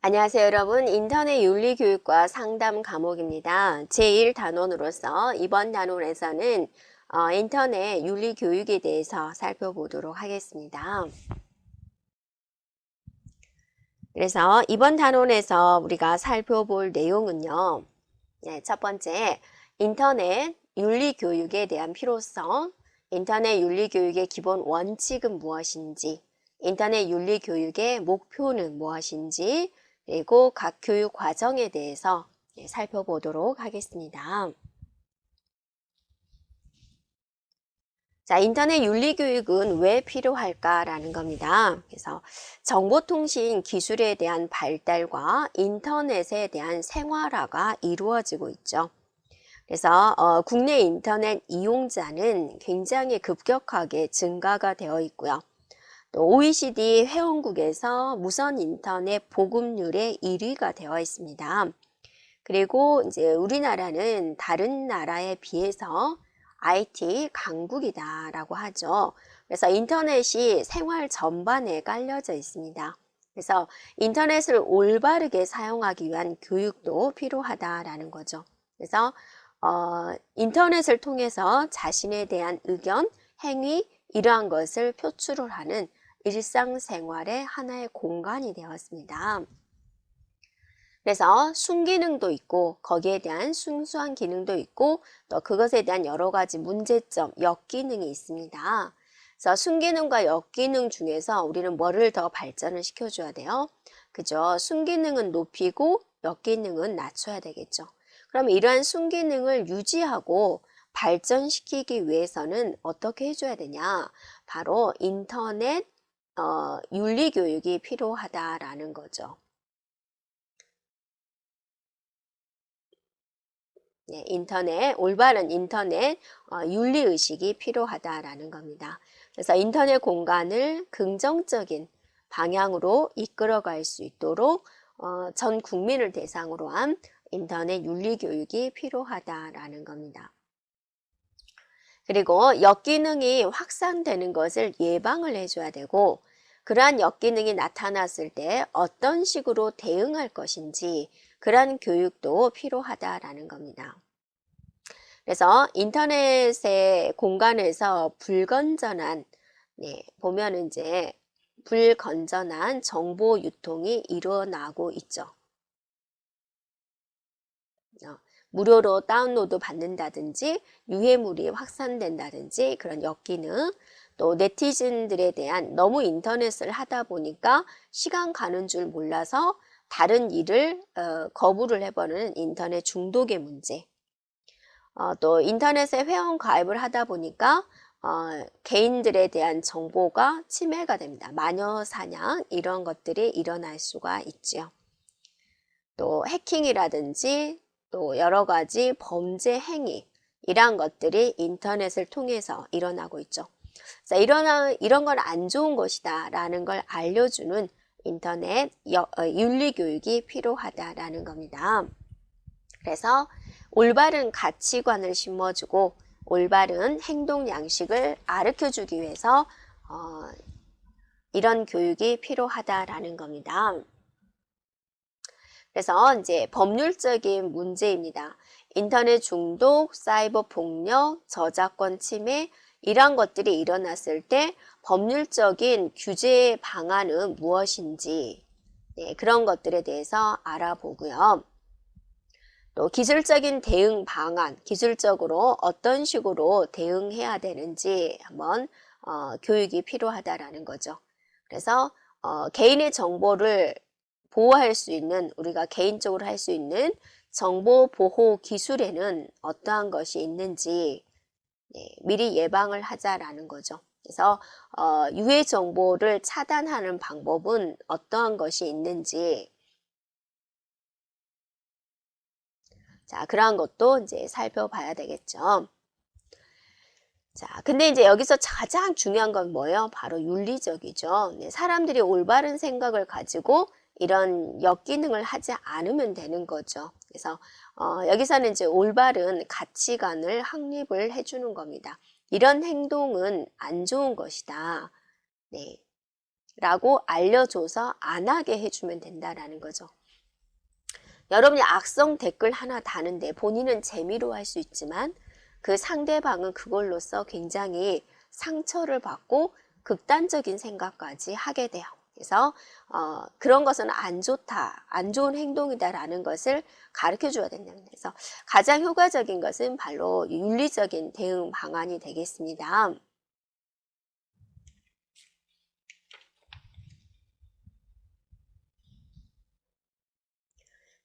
안녕하세요, 여러분. 인터넷 윤리교육과 상담 과목입니다. 제1단원으로서 이번 단원에서는 인터넷 윤리교육에 대해서 살펴보도록 하겠습니다. 그래서 이번 단원에서 우리가 살펴볼 내용은요. 첫 번째, 인터넷 윤리교육에 대한 필요성, 인터넷 윤리교육의 기본 원칙은 무엇인지, 인터넷 윤리교육의 목표는 무엇인지, 그리고 각 교육 과정에 대해서 살펴보도록 하겠습니다. 자, 인터넷 윤리교육은 왜 필요할까라는 겁니다. 그래서 정보통신 기술에 대한 발달과 인터넷에 대한 생활화가 이루어지고 있죠. 그래서 국내 인터넷 이용자는 굉장히 급격하게 증가가 되어 있고요. 또 OECD 회원국에서 무선 인터넷 보급률의 1위가 되어 있습니다. 그리고 이제 우리나라는 다른 나라에 비해서 IT 강국이다라고 하죠. 그래서 인터넷이 생활 전반에 깔려져 있습니다. 그래서 인터넷을 올바르게 사용하기 위한 교육도 필요하다라는 거죠. 그래서 인터넷을 통해서 자신에 대한 의견, 행위 이러한 것을 표출을 하는 일상생활의 하나의 공간이 되었습니다. 그래서 순기능도 있고 거기에 대한 순수한 기능도 있고 또 그것에 대한 여러 가지 문제점, 역기능이 있습니다. 그래서 순기능과 역기능 중에서 우리는 뭐를 더 발전을 시켜줘야 돼요? 그죠? 순기능은 높이고 역기능은 낮춰야 되겠죠. 그럼 이러한 순기능을 유지하고 발전시키기 위해서는 어떻게 해줘야 되냐? 바로 인터넷 윤리교육이 필요하다라는 거죠. 네, 올바른 인터넷 윤리의식이 필요하다라는 겁니다. 그래서 인터넷 공간을 긍정적인 방향으로 이끌어갈 수 있도록 전 국민을 대상으로 한 인터넷 윤리교육이 필요하다라는 겁니다. 그리고 역기능이 확산되는 것을 예방을 해줘야 되고 그러한 역기능이 나타났을 때 어떤 식으로 대응할 것인지 그러한 교육도 필요하다라는 겁니다. 그래서 인터넷의 공간에서 불건전한 보면 이제 불건전한 정보 유통이 일어나고 있죠. 무료로 다운로드 받는다든지 유해물이 확산된다든지 그런 역기능, 또 네티즌들에 대한 너무 인터넷을 하다 보니까 시간 가는 줄 몰라서 다른 일을 거부를 해버리는 인터넷 중독의 문제, 또 인터넷에 회원 가입을 하다 보니까 개인들에 대한 정보가 침해가 됩니다. 마녀 사냥 이런 것들이 일어날 수가 있죠. 또 해킹이라든지 또 여러 가지 범죄 행위 이러한 것들이 인터넷을 통해서 일어나고 있죠. 이런 건 안 좋은 것이다 라는 걸 알려주는 인터넷 윤리교육이 필요하다라는 겁니다. 그래서 올바른 가치관을 심어주고 올바른 행동 양식을 가르쳐주기 위해서 이런 교육이 필요하다라는 겁니다. 그래서 이제 법률적인 문제입니다. 인터넷 중독, 사이버 폭력, 저작권 침해 이런 것들이 일어났을 때 법률적인 규제 방안은 무엇인지 그런 것들에 대해서 알아보고요. 또 기술적인 대응 방안, 기술적으로 어떤 식으로 대응해야 되는지 한번 교육이 필요하다라는 거죠. 그래서 개인의 정보를 보호할 수 있는, 우리가 개인적으로 할 수 있는 정보 보호 기술에는 어떠한 것이 있는지 미리 예방을 하자라는 거죠. 그래서 유해 정보를 차단하는 방법은 어떠한 것이 있는지 자, 그러한 것도 이제 살펴봐야 되겠죠. 자, 근데 이제 여기서 가장 중요한 건 뭐예요? 바로 윤리적이죠. 사람들이 올바른 생각을 가지고 이런 역기능을 하지 않으면 되는 거죠. 그래서 여기서는 이제 올바른 가치관을 확립을 해주는 겁니다. 이런 행동은 안 좋은 것이다. 네. 라고 알려줘서 안 하게 해주면 된다라는 거죠. 여러분이 악성 댓글 하나 다는데 본인은 재미로 할 수 있지만 그 상대방은 그걸로써 굉장히 상처를 받고 극단적인 생각까지 하게 돼요. 그래서 그런 것은 안 좋다, 안 좋은 행동이다라는 것을 가르쳐 줘야 된다는 거예요. 그래서 가장 효과적인 것은 바로 윤리적인 대응 방안이 되겠습니다.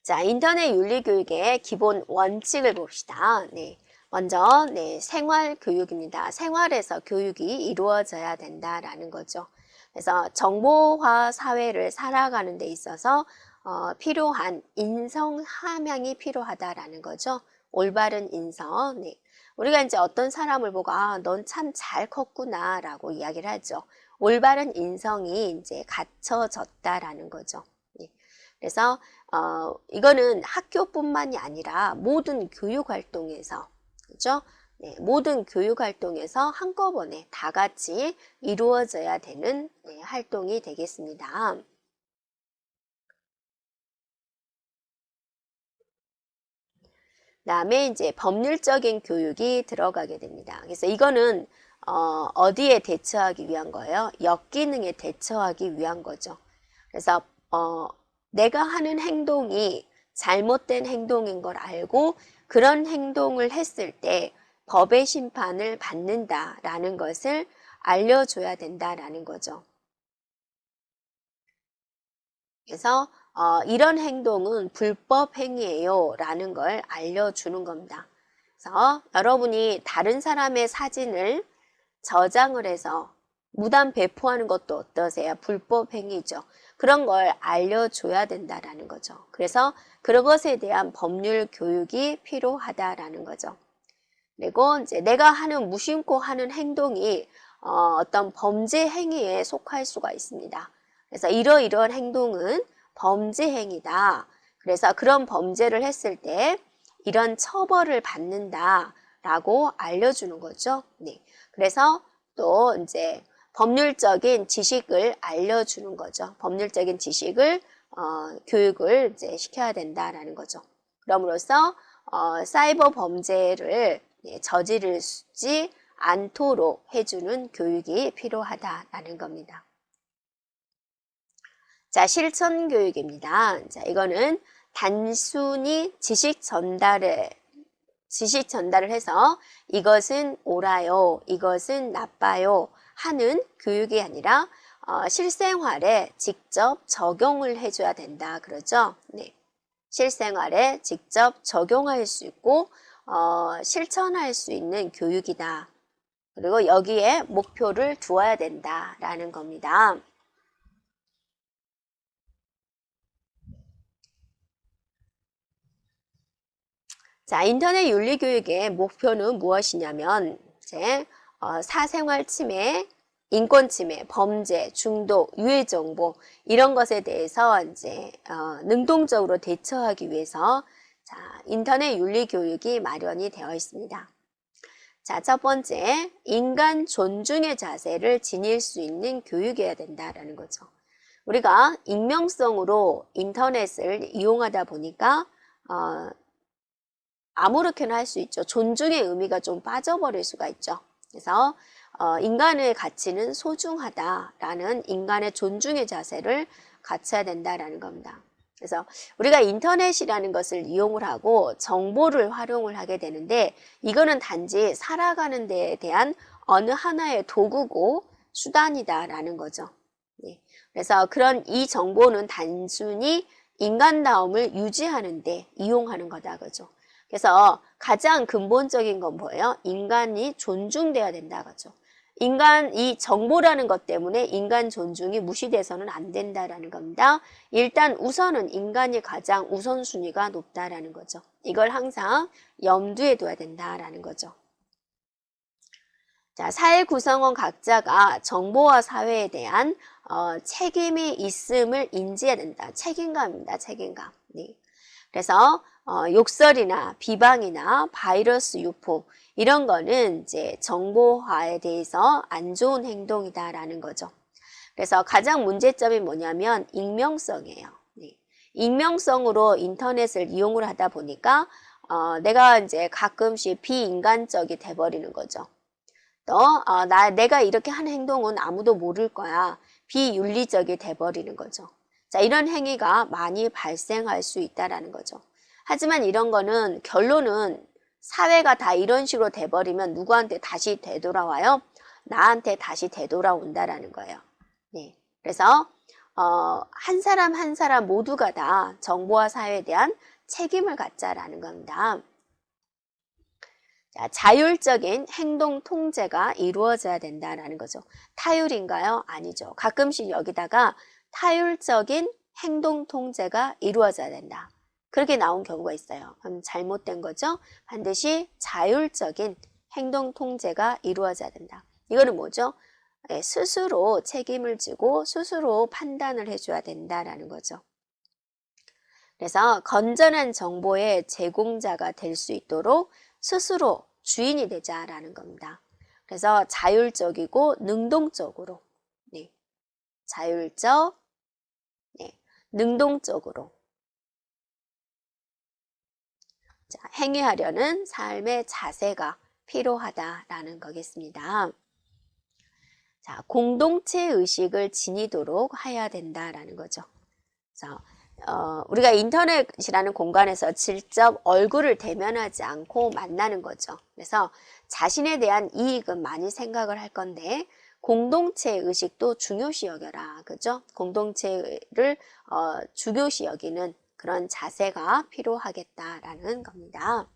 자, 인터넷 윤리교육의 기본 원칙을 봅시다. 네. 먼저, 생활교육입니다. 생활에서 교육이 이루어져야 된다라는 거죠. 그래서 정보화 사회를 살아가는 데 있어서 필요한 인성 함양이 필요하다라는 거죠. 올바른 인성. 네. 우리가 이제 어떤 사람을 보고, 넌 참 잘 컸구나 라고 이야기를 하죠. 올바른 인성이 이제 갖춰졌다라는 거죠. 네. 그래서 이거는 학교뿐만이 아니라 모든 교육 활동에서, 그죠? 네, 모든 교육 활동에서 한꺼번에 다 같이 이루어져야 되는 활동이 되겠습니다. 그다음에 이제 법률적인 교육이 들어가게 됩니다. 그래서 이거는 어디에 대처하기 위한 거예요? 역기능에 대처하기 위한 거죠. 그래서 내가 하는 행동이 잘못된 행동인 걸 알고 그런 행동을 했을 때 법의 심판을 받는다라는 것을 알려줘야 된다라는 거죠. 그래서 이런 행동은 불법 행위예요 라는 걸 알려주는 겁니다. 그래서 여러분이 다른 사람의 사진을 저장을 해서 무단 배포하는 것도 어떠세요? 불법 행위죠. 그런 걸 알려줘야 된다라는 거죠. 그래서 그런 것에 대한 법률 교육이 필요하다라는 거죠. 그리고 이제 내가 하는 무심코 하는 행동이 어떤 범죄 행위에 속할 수가 있습니다. 그래서 이러이러한 행동은 범죄 행위다. 그래서 그런 범죄를 했을 때 이런 처벌을 받는다라고 알려주는 거죠. 네. 그래서 또 이제 법률적인 지식을 알려주는 거죠. 법률적인 지식을 교육을 이제 시켜야 된다라는 거죠. 그럼으로써 사이버 범죄를 저지르지 않도록 해주는 교육이 필요하다라는 겁니다. 자, 실천 교육입니다. 자, 이거는 단순히 지식 전달을 해서 이것은 옳아요, 이것은 나빠요 하는 교육이 아니라 실생활에 직접 적용을 해줘야 된다 그러죠. 네. 실생활에 직접 적용할 수 있고 실천할 수 있는 교육이다. 그리고 여기에 목표를 두어야 된다라는 겁니다. 자, 인터넷 윤리 교육의 목표는 무엇이냐면 이제 사생활 침해, 인권 침해, 범죄, 중독, 유해 정보 이런 것에 대해서 이제 능동적으로 대처하기 위해서 자, 인터넷 윤리 교육이 마련이 되어 있습니다. 자, 첫 번째, 인간 존중의 자세를 지닐 수 있는 교육이어야 된다라는 거죠. 우리가 익명성으로 인터넷을 이용하다 보니까 아무렇게나 할 수 있죠. 존중의 의미가 좀 빠져버릴 수가 있죠. 그래서 인간의 가치는 소중하다라는 인간의 존중의 자세를 갖춰야 된다라는 겁니다. 그래서 우리가 인터넷이라는 것을 이용을 하고 정보를 활용을 하게 되는데 이거는 단지 살아가는 데에 대한 어느 하나의 도구고 수단이다라는 거죠. 네. 그래서 그런 이 정보는 단순히 인간다움을 유지하는 데 이용하는 거다 그죠. 그래서 가장 근본적인 건 뭐예요? 인간이 존중돼야 된다 그죠. 이 정보라는 것 때문에 인간 존중이 무시돼서는 안 된다라는 겁니다. 일단 우선은 인간이 가장 우선순위가 높다라는 거죠. 이걸 항상 염두에 둬야 된다라는 거죠. 자, 사회 구성원 각자가 정보와 사회에 대한 책임이 있음을 인지해야 된다. 책임감입니다. 책임감. 네. 그래서 욕설이나 비방이나 바이러스 유포 이런 거는 이제 정보화에 대해서 안 좋은 행동이다라는 거죠. 그래서 가장 문제점이 뭐냐면 익명성이에요. 네. 익명성으로 인터넷을 이용을 하다 보니까 내가 이제 가끔씩 비인간적이 돼버리는 거죠. 또 내가 이렇게 한 행동은 아무도 모를 거야. 비윤리적이 돼버리는 거죠. 자, 이런 행위가 많이 발생할 수 있다라는 거죠. 하지만 이런 거는 결론은 사회가 다 이런 식으로 돼버리면 누구한테 다시 되돌아와요? 나한테 다시 되돌아온다라는 거예요. 네. 그래서 한 사람 한 사람 모두가 다 정보와 사회에 대한 책임을 갖자라는 겁니다. 자, 자율적인 행동 통제가 이루어져야 된다라는 거죠. 타율인가요? 아니죠. 가끔씩 여기다가 타율적인 행동 통제가 이루어져야 된다. 그렇게 나온 경우가 있어요. 그럼 잘못된 거죠. 반드시 자율적인 행동 통제가 이루어져야 된다. 이거는 뭐죠? 스스로 책임을 지고 스스로 판단을 해줘야 된다라는 거죠. 그래서 건전한 정보의 제공자가 될 수 있도록 스스로 주인이 되자라는 겁니다. 그래서 자율적이고 능동적으로, 네, 자율적, 네, 능동적으로 자, 행위하려는 삶의 자세가 필요하다라는 거겠습니다. 자, 공동체 의식을 지니도록 해야 된다라는 거죠. 그래서 우리가 인터넷이라는 공간에서 직접 얼굴을 대면하지 않고 만나는 거죠. 그래서 자신에 대한 이익은 많이 생각을 할 건데 공동체 의식도 중요시 여겨라. 그죠? 공동체를 중요시 여기는 그런 자세가 필요하겠다라는 겁니다.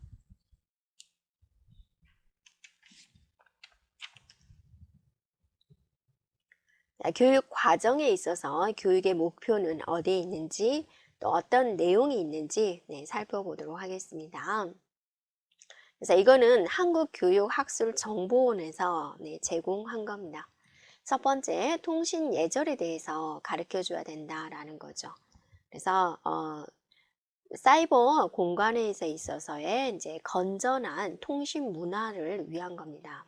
교육 과정에 있어서 교육의 목표는 어디에 있는지 또 어떤 내용이 있는지 살펴보도록 하겠습니다. 그래서 이거는 한국교육학술정보원에서 제공한 겁니다. 첫 번째, 통신 예절에 대해서 가르쳐 줘야 된다라는 거죠. 그래서 사이버 공간에 있어서의 이제 건전한 통신 문화를 위한 겁니다.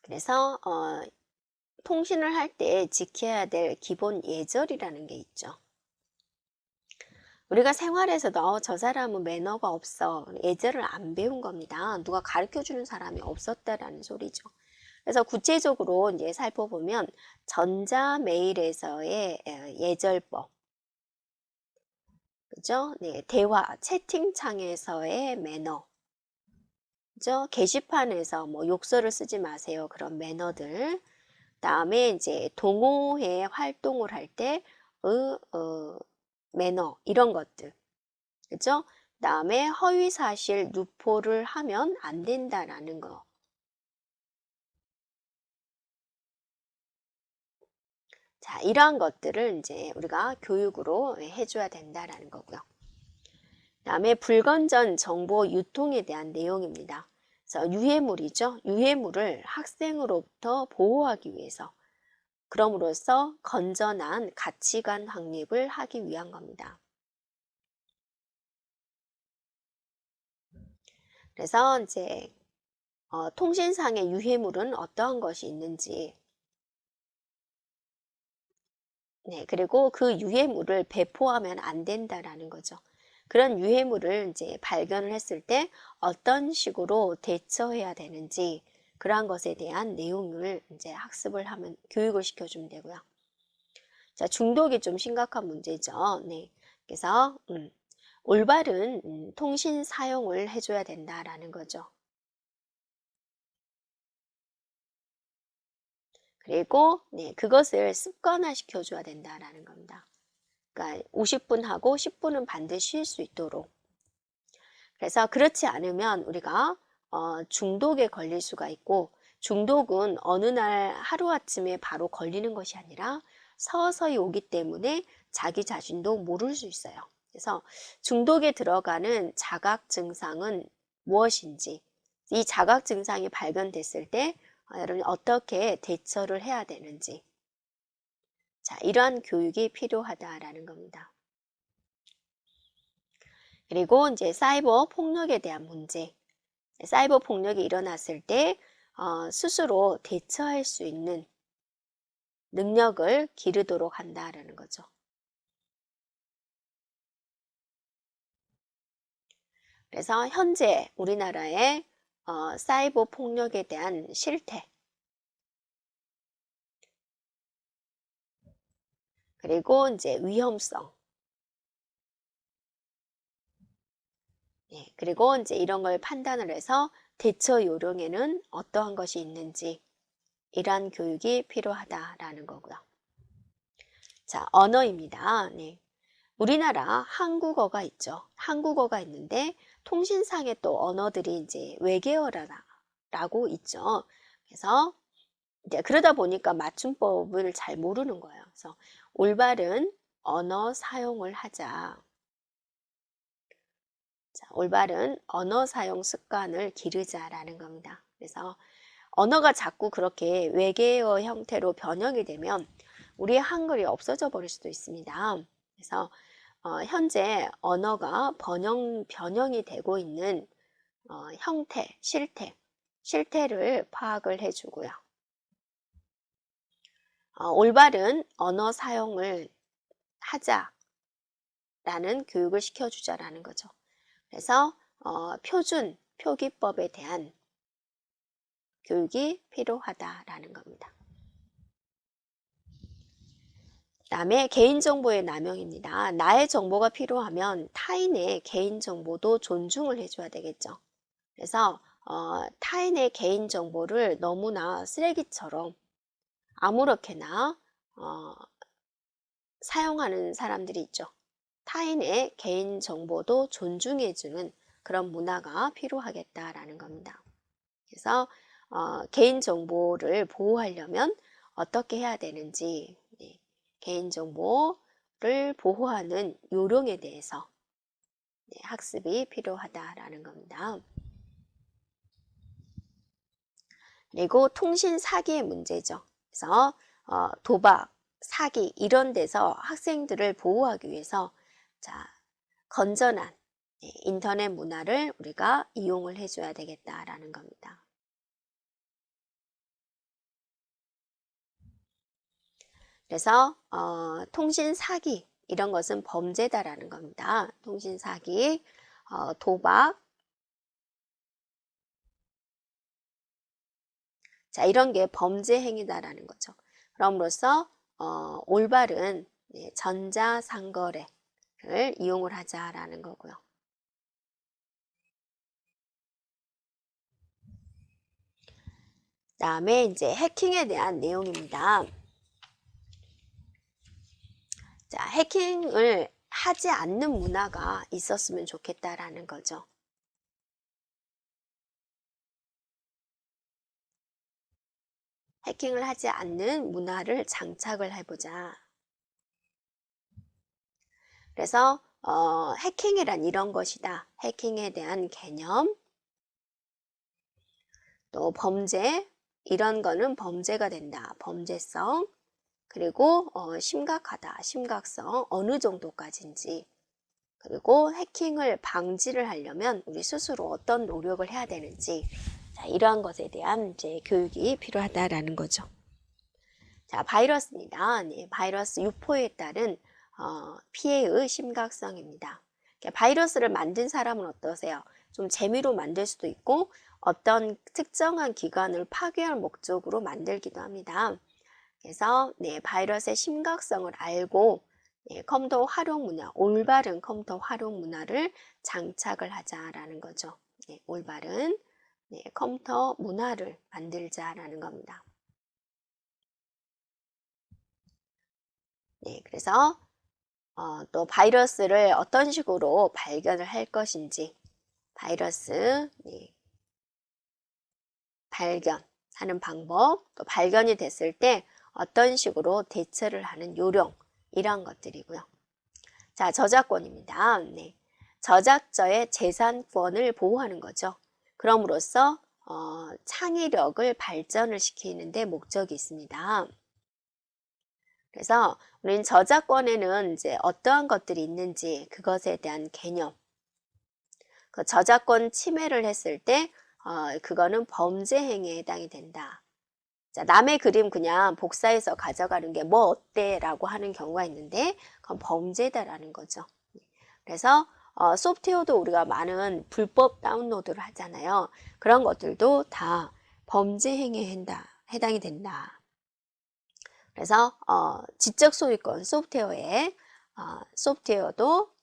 그래서 통신을 할 때 지켜야 될 기본 예절이라는 게 있죠. 우리가 생활에서도 저 사람은 매너가 없어. 예절을 안 배운 겁니다. 누가 가르쳐 주는 사람이 없었다라는 소리죠. 그래서 구체적으로 이제 살펴보면 전자메일에서의 예절법, 그죠? 네, 대화, 채팅창에서의 매너, 그죠? 게시판에서 뭐 욕설을 쓰지 마세요. 그런 매너들. 다음에 이제 동호회 활동을 할 때 매너 이런 것들, 그죠? 다음에 허위사실 유포를 하면 안 된다라는 거. 자, 이러한 것들을 이제 우리가 교육으로 해줘야 된다라는 거고요. 다음에 불건전 정보 유통에 대한 내용입니다. 그래서 유해물이죠. 유해물을 학생으로부터 보호하기 위해서 그럼으로써 건전한 가치관 확립을 하기 위한 겁니다. 그래서 이제 통신상의 유해물은 어떠한 것이 있는지, 그리고 그 유해물을 배포하면 안 된다라는 거죠. 그런 유해물을 이제 발견을 했을 때 어떤 식으로 대처해야 되는지 그러한 것에 대한 내용을 이제 학습을 하면 교육을 시켜주면 되고요. 자, 중독이 좀 심각한 문제죠. 네. 그래서 올바른 통신 사용을 해줘야 된다라는 거죠. 그리고 그것을 습관화 시켜줘야 된다라는 겁니다. 그러니까 50분 하고 10분은 반드시 쉴 수 있도록. 그래서 그렇지 않으면 우리가 중독에 걸릴 수가 있고 중독은 어느 날 하루아침에 바로 걸리는 것이 아니라 서서히 오기 때문에 자기 자신도 모를 수 있어요. 그래서 중독에 들어가는 자각 증상은 무엇인지 이 자각 증상이 발견됐을 때 여러분이 어떻게 대처를 해야 되는지 자, 이러한 교육이 필요하다라는 겁니다. 그리고 이제 사이버 폭력에 대한 문제. 사이버 폭력이 일어났을 때 스스로 대처할 수 있는 능력을 기르도록 한다라는 거죠. 그래서 현재 우리나라의 사이버 폭력에 대한 실태, 그리고 이제 위험성, 그리고 이제 이런 걸 판단을 해서 대처 요령에는 어떠한 것이 있는지, 이러한 교육이 필요하다라는 거고요. 자, 언어입니다. 네. 우리나라 한국어가 있죠. 한국어가 있는데 통신상에 또 언어들이 이제 외계어라고 있죠. 그래서 이제 그러다 보니까 맞춤법을 잘 모르는 거예요. 그래서 올바른 언어 사용을 하자. 자, 올바른 언어 사용 습관을 기르자라는 겁니다. 그래서 언어가 자꾸 그렇게 외계어 형태로 변형이 되면 우리의 한글이 없어져 버릴 수도 있습니다. 그래서 현재 언어가 변형이 되고 있는 형태, 실태를 파악을 해주고요. 올바른 언어 사용을 하자라는 교육을 시켜주자라는 거죠. 그래서 표준, 표기법에 대한 교육이 필요하다라는 겁니다. 남의 개인정보의 남용입니다. 나의 정보가 필요하면 타인의 개인정보도 존중을 해줘야 되겠죠. 그래서 타인의 개인정보를 너무나 쓰레기처럼 아무렇게나 사용하는 사람들이 있죠. 타인의 개인정보도 존중해주는 그런 문화가 필요하겠다라는 겁니다. 그래서 개인정보를 보호하려면 어떻게 해야 되는지, 개인정보를 보호하는 요령에 대해서 학습이 필요하다라는 겁니다. 그리고 통신 사기의 문제죠. 그래서 도박, 사기 이런 데서 학생들을 보호하기 위해서 건전한 인터넷 문화를 우리가 이용을 해줘야 되겠다라는 겁니다. 그래서 통신 사기 이런 것은 범죄다라는 겁니다. 통신 사기, 도박, 자 이런 게 범죄 행위다라는 거죠. 그럼으로써 올바른 전자상거래를 이용을 하자라는 거고요. 다음에 이제 해킹에 대한 내용입니다. 자, 해킹을 하지 않는 문화가 있었으면 좋겠다라는 거죠. 해킹을 하지 않는 문화를 장착을 해보자. 그래서 해킹이란 이런 것이다. 해킹에 대한 개념, 또 범죄, 이런 거는 범죄가 된다. 범죄성, 그리고 심각하다. 심각성, 어느 정도까지인지, 그리고 해킹을 방지를 하려면 우리 스스로 어떤 노력을 해야 되는지, 자, 이러한 것에 대한 이제 교육이 필요하다라는 거죠. 자, 바이러스입니다. 네, 바이러스 유포에 따른 피해의 심각성입니다. 바이러스를 만든 사람은 어떠세요? 좀 재미로 만들 수도 있고 어떤 특정한 기관을 파괴할 목적으로 만들기도 합니다. 그래서 바이러스의 심각성을 알고 컴퓨터 활용 문화, 올바른 컴퓨터 활용 문화를 장착을 하자라는 거죠. 올바른 컴퓨터 문화를 만들자라는 겁니다. 그래서 또 바이러스를 어떤 식으로 발견을 할 것인지, 바이러스 발견하는 방법, 또 발견이 됐을 때 어떤 식으로 대처를 하는 요령, 이런 것들이고요. 자, 저작권입니다. 저작자의 재산권을 보호하는 거죠. 그럼으로써 창의력을 발전을 시키는 데 목적이 있습니다. 그래서 우리는 저작권에는 이제 어떠한 것들이 있는지 그것에 대한 개념, 그 저작권 침해를 했을 때 그거는 범죄 행위에 해당이 된다. 자, 남의 그림 그냥 복사해서 가져가는 게 뭐 어때? 라고 하는 경우가 있는데 그건 범죄다라는 거죠. 그래서 소프트웨어도 우리가 많은 불법 다운로드를 하잖아요. 그런 것들도 다 범죄 행위에 해당이 된다. 그래서 지적 소유권 소프트웨어도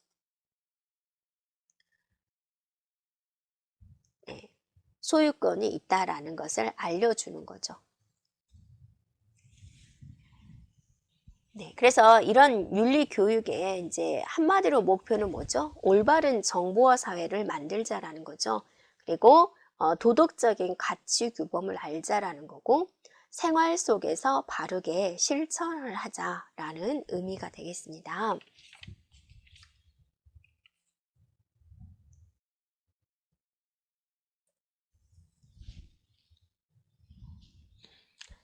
소유권이 있다라는 것을 알려주는 거죠. 네, 그래서 이런 윤리 교육의 이제 한마디로 목표는 뭐죠? 올바른 정보화 사회를 만들자라는 거죠. 그리고 도덕적인 가치 규범을 알자라는 거고 생활 속에서 바르게 실천을 하자라는 의미가 되겠습니다.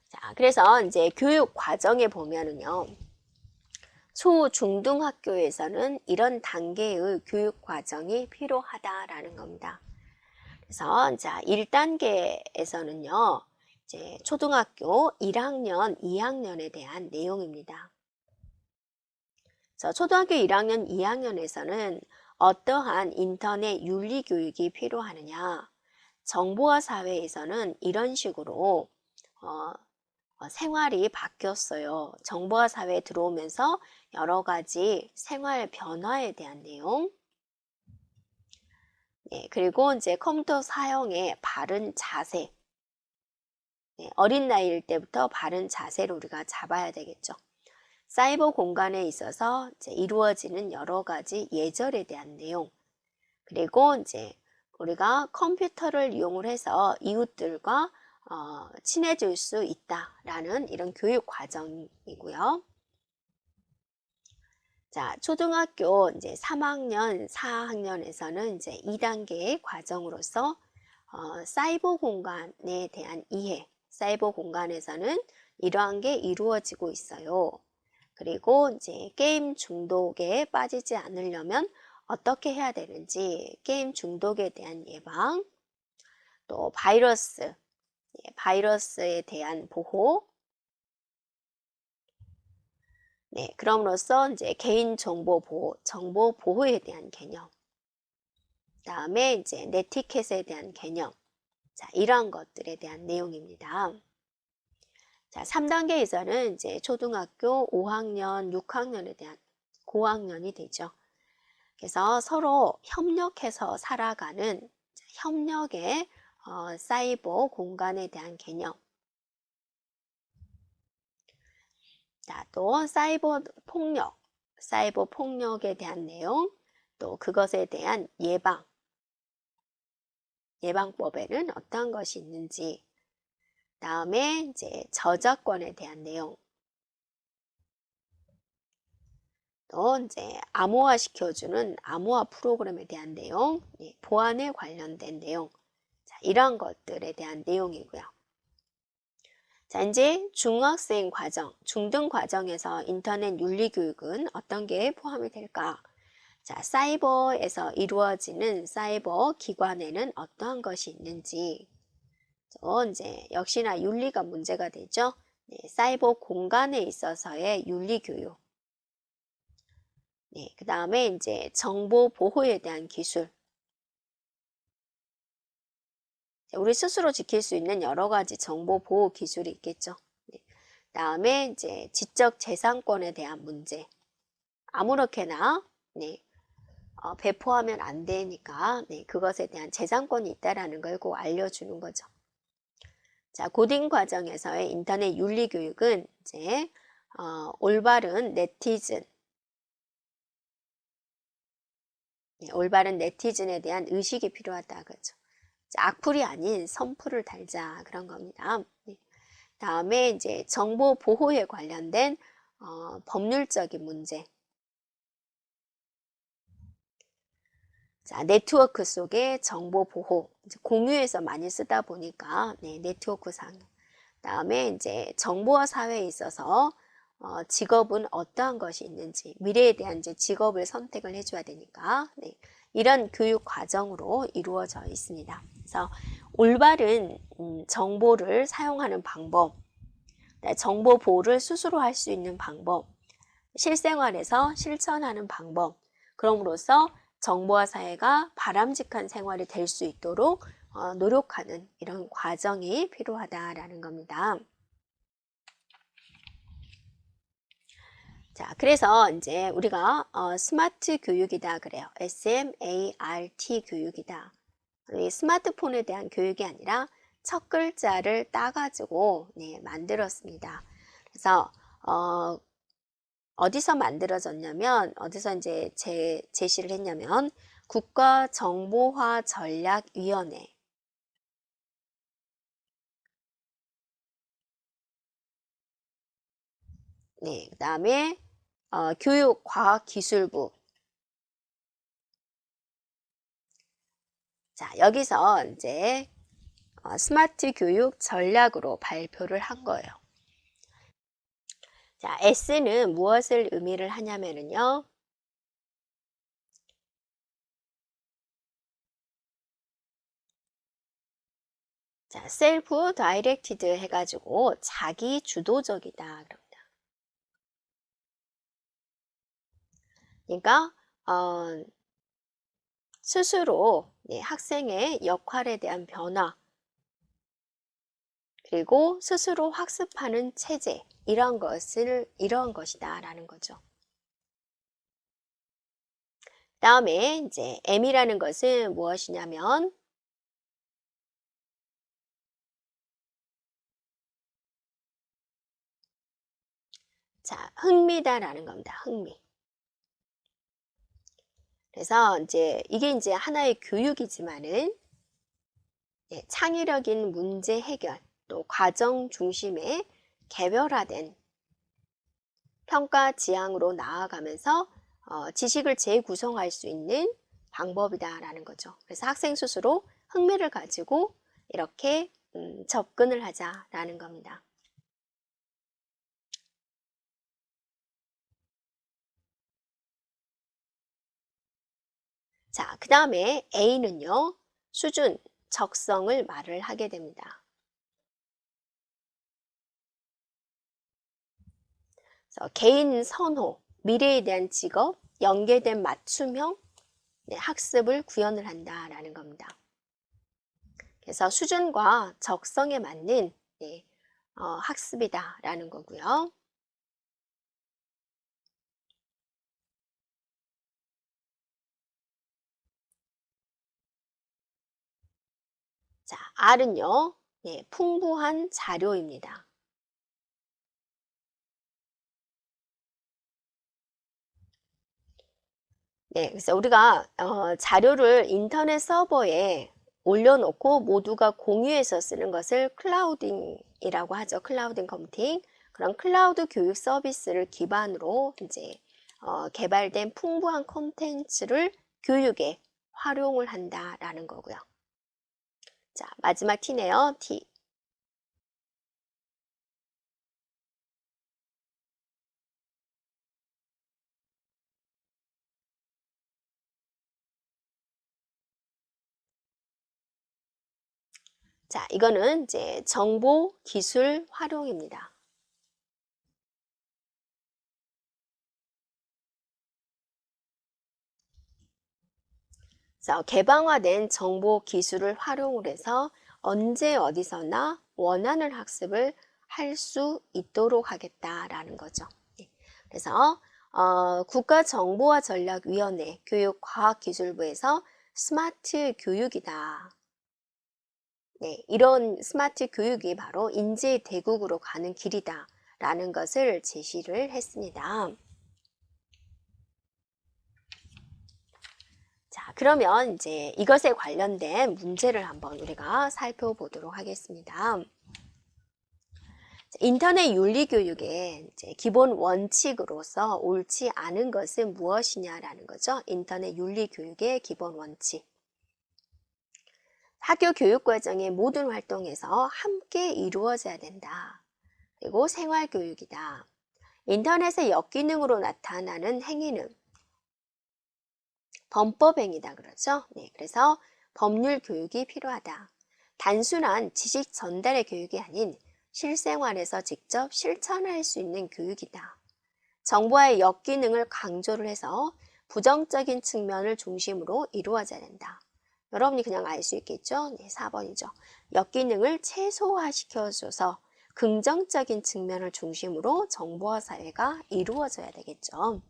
자, 그래서 이제 교육 과정에 보면은요. 초, 중등 학교에서는 이런 단계의 교육 과정이 필요하다라는 겁니다. 그래서 자, 1단계에서는요. 이제 초등학교 1학년, 2학년에 대한 내용입니다. 그래서 초등학교 1학년, 2학년에서는 어떠한 인터넷 윤리 교육이 필요하느냐? 정보화 사회에서는 이런 식으로 생활이 바뀌었어요. 정보화 사회에 들어오면서 여러 가지 생활 변화에 대한 내용, 네, 그리고 이제 컴퓨터 사용의 바른 자세, 네, 어린 나이일 때부터 바른 자세를 우리가 잡아야 되겠죠. 사이버 공간에 있어서 이제 이루어지는 여러 가지 예절에 대한 내용, 그리고 이제 우리가 컴퓨터를 이용을 해서 이웃들과 친해질 수 있다라는 이런 교육 과정이고요. 자, 초등학교 이제 3학년, 4학년에서는 이제 2단계의 과정으로서 사이버 공간에 대한 이해, 사이버 공간에서는 이러한 게 이루어지고 있어요. 그리고 이제 게임 중독에 빠지지 않으려면 어떻게 해야 되는지, 게임 중독에 대한 예방, 또 바이러스에 대한 보호, 네, 그럼으로써 이제 개인정보 보호, 정보 보호에 대한 개념, 다음에 이제 네티켓에 대한 개념, 자, 이러한 것들에 대한 내용입니다. 자, 3단계에서는 이제 초등학교 5학년, 6학년에 대한 고학년이 되죠. 그래서 서로 협력해서 살아가는 협력의 사이버 공간에 대한 개념, 자, 또 사이버 폭력에 대한 내용, 또 그것에 대한 예방법에는 어떤 것이 있는지, 다음에 이제 저작권에 대한 내용, 또 이제 암호화 시켜주는 암호화 프로그램에 대한 내용, 보안에 관련된 내용, 자, 이러한 것들에 대한 내용이고요. 자, 이제 중학생 과정, 중등 과정에서 인터넷 윤리 교육은 어떤 게 포함이 될까? 자, 사이버에서 이루어지는 사이버 기관에는 어떠한 것이 있는지, 이제 역시나 윤리가 문제가 되죠. 네, 사이버 공간에 있어서의 윤리 교육. 네, 그 다음에 이제 정보 보호에 대한 기술. 우리 스스로 지킬 수 있는 여러 가지 정보 보호 기술이 있겠죠. 네, 다음에 이제 지적 재산권에 대한 문제. 아무렇게나 네, 배포하면 안 되니까 네, 그것에 대한 재산권이 있다라는 걸 꼭 알려주는 거죠. 자, 고딩 과정에서의 인터넷 윤리 교육은 이제 올바른 네티즌에 대한 의식이 필요하다 그죠. 악플이 아닌 선플을 달자 그런 겁니다. 네. 다음에 이제 정보 보호에 관련된 법률적인 문제. 자, 네트워크 속의 정보 보호, 공유해서 많이 쓰다 보니까 네, 네트워크상. 다음에 이제 정보화 사회에 있어서 직업은 어떠한 것이 있는지, 미래에 대한 이제 직업을 선택을 해줘야 되니까 네, 이런 교육 과정으로 이루어져 있습니다. 그래서 올바른 정보를 사용하는 방법, 정보 보호를 스스로 할 수 있는 방법, 실생활에서 실천하는 방법, 그럼으로써 정보화 사회가 바람직한 생활이 될 수 있도록 노력하는 이런 과정이 필요하다라는 겁니다. 자, 그래서 이제 우리가 스마트 교육이다 그래요. SMART 교육이다. 이 스마트폰에 대한 교육이 아니라 첫 글자를 따가지고 만들었습니다. 그래서 어디서 만들어졌냐면, 어디서 이제 제시를 했냐면, 국가정보화전략위원회. 네, 그 다음에 교육과학기술부. 자, 여기서 이제 스마트 교육 전략으로 발표를 한 거예요. 자, S는 무엇을 의미를 하냐면요. 자, 셀프 다이렉티드 해가지고 자기 주도적이다 그럽니다. 그러니까 스스로 학생의 역할에 대한 변화, 그리고 스스로 학습하는 체제, 이런 것이다 라는 거죠. 다음에 이제 M이라는 것은 무엇이냐면, 자, 흥미다라는 겁니다. 흥미. 그래서 이게 이제 하나의 교육이지만은 창의력인 문제 해결, 또 과정 중심의 개별화된 평가 지향으로 나아가면서 지식을 재구성할 수 있는 방법이다라는 거죠. 그래서 학생 스스로 흥미를 가지고 이렇게 접근을 하자라는 겁니다. 자, 그 다음에 A는요, 수준, 적성을 말을 하게 됩니다. 그래서 개인 선호, 미래에 대한 직업, 연계된 맞춤형 학습을 구현을 한다라는 겁니다. 그래서 수준과 적성에 맞는 학습이다라는 거고요. 자, R은요, 풍부한 자료입니다. 그래서 우리가 자료를 인터넷 서버에 올려놓고 모두가 공유해서 쓰는 것을 클라우딩이라고 하죠. 클라우딩 컴퓨팅. 그런 클라우드 교육 서비스를 기반으로 이제 개발된 풍부한 콘텐츠를 교육에 활용을 한다라는 거고요. 자, 마지막 T네요. T. 자, 이거는 이제 정보 기술 활용입니다. 그래서 개방화된 정보 기술을 활용을 해서 언제 어디서나 원하는 학습을 할 수 있도록 하겠다라는 거죠. 그래서 국가정보화전략위원회 교육과학기술부에서 스마트 교육이다. 이런 스마트 교육이 바로 인재 대국으로 가는 길이다 라는 것을 제시를 했습니다. 자, 그러면 이제 이것에 관련된 문제를 한번 우리가 살펴보도록 하겠습니다. 인터넷 윤리 교육의 기본 원칙으로서 옳지 않은 것은 무엇이냐라는 거죠. 인터넷 윤리 교육의 기본 원칙. 학교 교육 과정의 모든 활동에서 함께 이루어져야 된다. 그리고 생활 교육이다. 인터넷의 역기능으로 나타나는 행위는 범법행위다 그러죠. 그래서 법률 교육이 필요하다. 단순한 지식 전달의 교육이 아닌 실생활에서 직접 실천할 수 있는 교육이다. 정보화의 역기능을 강조를 해서 부정적인 측면을 중심으로 이루어져야 된다. 여러분이 그냥 알 수 있겠죠? 네, 4번이죠. 역기능을 최소화시켜줘서 긍정적인 측면을 중심으로 정보화 사회가 이루어져야 되겠죠.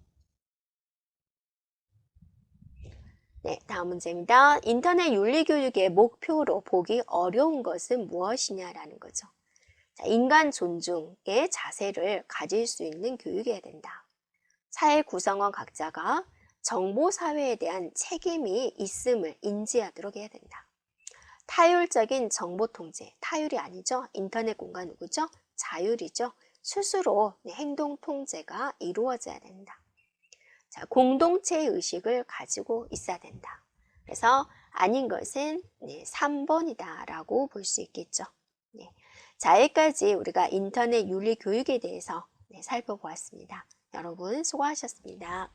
네, 다음 문제입니다. 인터넷 윤리교육의 목표로 보기 어려운 것은 무엇이냐라는 거죠. 자, 인간 존중의 자세를 가질 수 있는 교육이어야 된다. 사회 구성원 각자가 정보 사회에 대한 책임이 있음을 인지하도록 해야 된다. 타율적인 정보 통제, 타율이 아니죠. 인터넷 공간 누구죠? 자율이죠. 스스로 행동 통제가 이루어져야 된다. 자, 공동체 의식을 가지고 있어야 된다. 그래서 아닌 것은 3번이다 라고 볼 수 있겠죠. 네. 자, 여기까지 우리가 인터넷 윤리 교육에 대해서 살펴보았습니다. 여러분 수고하셨습니다.